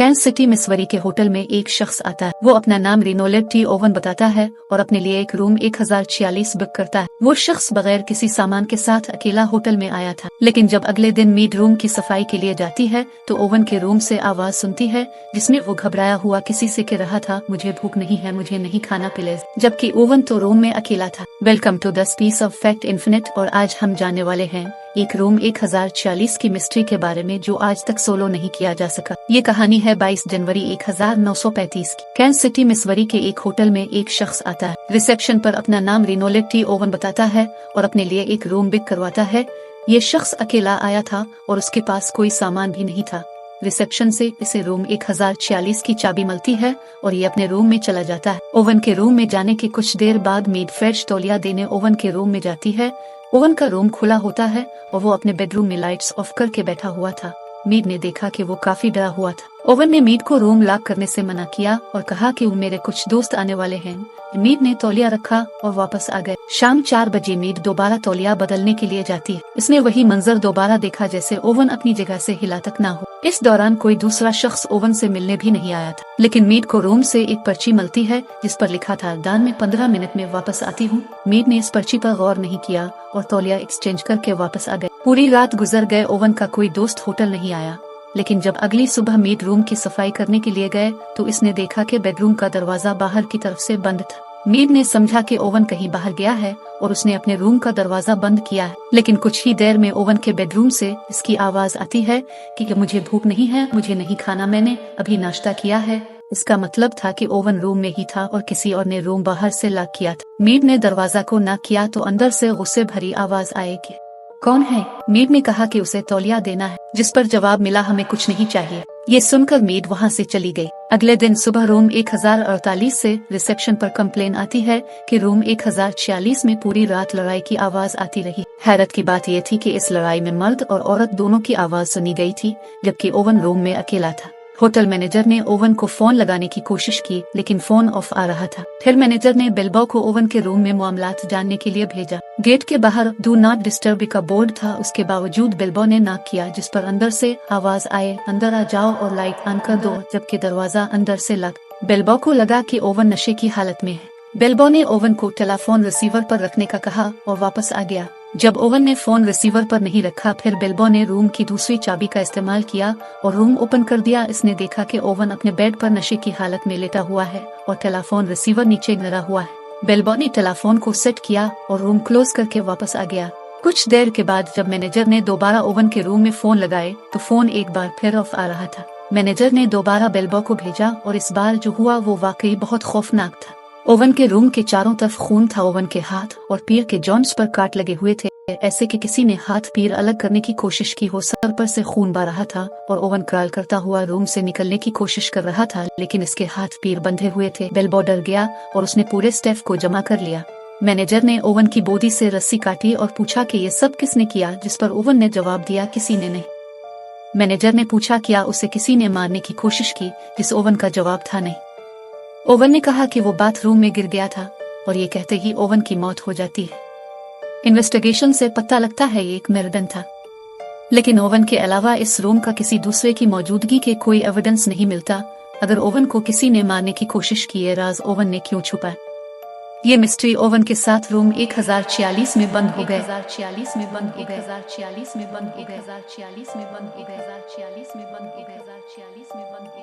Cans city मिसवरी के hotel में एक शख्स आता है। वो अपना नाम रिनोलेट टी ओवन बताता है और अपने लिए एक रूम 1046 बुक करता है। वो शख्स बगैर किसी सामान के साथ अकेला होटल में आया था, लेकिन जब अगले दिन मीड रूम की सफाई के लिए जाती है तो ओवन के रूम से आवाज सुनती है जिसमें वो घबराया हुआ किसी से कह रहा था, मुझे भूख नहीं है, मुझे नहीं खाना प्लीज, जबकि ओवन तो रूम में अकेला था। Welcome to the space of fact infinite, और आज हम जाने वाले हैं एक रूम 1046 की मिस्ट्री के बारे में जो आज तक सोलो नहीं किया जा सका। ये कहानी है 22 जनवरी 1935 की। कैंस सिटी मिसवरी के एक होटल में एक शख्स आता है। रिसेप्शन पर अपना नाम रिनोलेट टी ओवन बताता है और अपने लिए एक रूम बुक करवाता है। ये शख्स अकेला आया था और उसके पास कोई सामान भी नहीं था। रिसेप्शन से इसे रूम 1046 की चाबी मिलती है और ये अपने रूम में चला जाता है। ओवन के रूम में जाने के कुछ देर बाद मेड फ्रेश तौलिया देने ओवन के रूम में जाती है। ओवन का रूम खुला होता है और वो अपने बेडरूम में लाइट्स ऑफ करके बैठा हुआ था। मीड ने देखा कि वो काफी डरा हुआ था। ओवन ने मीड को रूम लॉक करने से मना किया और कहा कि मेरे कुछ दोस्त आने वाले हैं। मीड ने तौलिया रखा और वापस आ गए। शाम 4 बजे मीड दोबारा तौलिया बदलने के लिए जाती है। इसने वही मंजर दोबारा देखा जैसे ओवन अपनी जगह से हिला तक ना हो। इस दौरान कोई दूसरा शख्स ओवन से मिलने भी नहीं आया था, लेकिन मीड को रूम से एक पर्ची मिलती है जिस पर लिखा था, दान में 15 मिनट में वापस आती हूँ। मीड ने इस पर्ची पर गौर नहीं किया और तौलिया एक्सचेंज करके वापस आ गए। पूरी रात गुजर गए, ओवन का कोई दोस्त होटल नहीं आया, लेकिन जब अगली सुबह मीड रूम की सफाई करने के लिए गए तो इसने देखा कि बेडरूम का दरवाजा बाहर की तरफ से बंद था। मीड ने समझा कि ओवन कहीं बाहर गया है और उसने अपने रूम का दरवाजा बंद किया है, लेकिन कुछ ही देर में ओवन के बेडरूम से इसकी आवाज आती है कि मुझे भूख नहीं है, मुझे नहीं खाना, मैंने अभी नाश्ता किया है। इसका मतलब था कि ओवन रूम में ही था और किसी और ने रूम बाहर से लॉक किया था। मीड ने दरवाजा को न किया तो अंदर से गुस्से भरी आवाज आएगी, कौन है? मीड ने कहा कि उसे तौलिया देना है, जिस पर जवाब मिला, हमें कुछ नहीं चाहिए। ये सुनकर मीड वहाँ से चली गई। अगले दिन सुबह रूम 1048 से रिसेप्शन पर कंप्लेन आती है कि रूम 1046 में पूरी रात लड़ाई की आवाज आती रही। हैरत की बात यह थी कि इस लड़ाई में मर्द और औरत दोनों की आवाज सुनी गई थी, जबकि ओवन रूम में अकेला था। होटल मैनेजर ने ओवन को फोन लगाने की कोशिश की, लेकिन फोन ऑफ आ रहा था। फिर मैनेजर ने बिल्बो को ओवन के रूम में मामलात जानने के लिए भेजा। गेट के बाहर डू नॉट डिस्टर्ब का बोर्ड था, उसके बावजूद बिल्बो ने नॉक किया, जिस पर अंदर से आवाज आए, अंदर आ जाओ और लाइट ऑन कर दो, जबकि दरवाजा अंदर से लग। बिल्बो को लगा कि ओवन नशे की हालत में है। बिल्बो ने ओवन को टेलीफोन रिसीवर पर रखने का कहा और वापस आ गया। जब ओवन ने फोन रिसीवर पर नहीं रखा, फिर बिल्बो ने रूम की दूसरी चाबी का इस्तेमाल किया और रूम ओपन कर दिया। इसने देखा कि ओवन अपने बेड पर नशे की हालत में लेटा हुआ है और टेलीफोन रिसीवर नीचे गिरा हुआ है। बिल्बो ने टेलीफोन को सेट किया और रूम क्लोज करके वापस आ गया। कुछ देर के बाद जब मैनेजर ने दोबारा ओवन के रूम में फोन लगाए तो फोन एक बार फिर ऑफ आ रहा था। मैनेजर ने दोबारा बिल्बो को भेजा और इस बार जो हुआ वो वाकई बहुत खौफनाक था। ओवन के रूम के चारों तरफ खून था। ओवन के हाथ और पैर के जॉइंट्स पर काट लगे हुए थे, ऐसे कि किसी ने हाथ पैर अलग करने की कोशिश की हो। सर पर से खून बह रहा था और ओवन क्रॉल करता हुआ रूम से निकलने की कोशिश कर रहा था, लेकिन इसके हाथ पैर बंधे हुए थे। बिल्बो डर गया और उसने पूरे स्टाफ को जमा कर लिया। मैनेजर ने ओवन की बोदी से रस्सी काटी और पूछा कि ये सब किसने किया, जिस पर ओवन ने जवाब दिया, किसी ने नहीं। मैनेजर ने पूछा क्या उसे किसी ने मारने की कोशिश की, जिस ओवन का जवाब था नहीं। ओवन ने कहा कि वो बाथरूम में गिर गया था और ये कहते ही ओवन की मौत हो जाती है। इन्वेस्टिगेशन से पता लगता है ये एक मर्डर था, लेकिन ओवन के अलावा इस रूम का किसी दूसरे की मौजूदगी के कोई एविडेंस नहीं मिलता। अगर ओवन को किसी ने मारने की कोशिश की, ये राज ओवन ने क्यों छुपा? ये मिस्ट्री ओवन के साथ रूम 1046 में बंद हो गए। 1046 में बंद हो गए। 1046 में बंद हो गए। 1046 में बंद हो गए। 1046 में बंद हो गए। 1046 में बंद हो गए।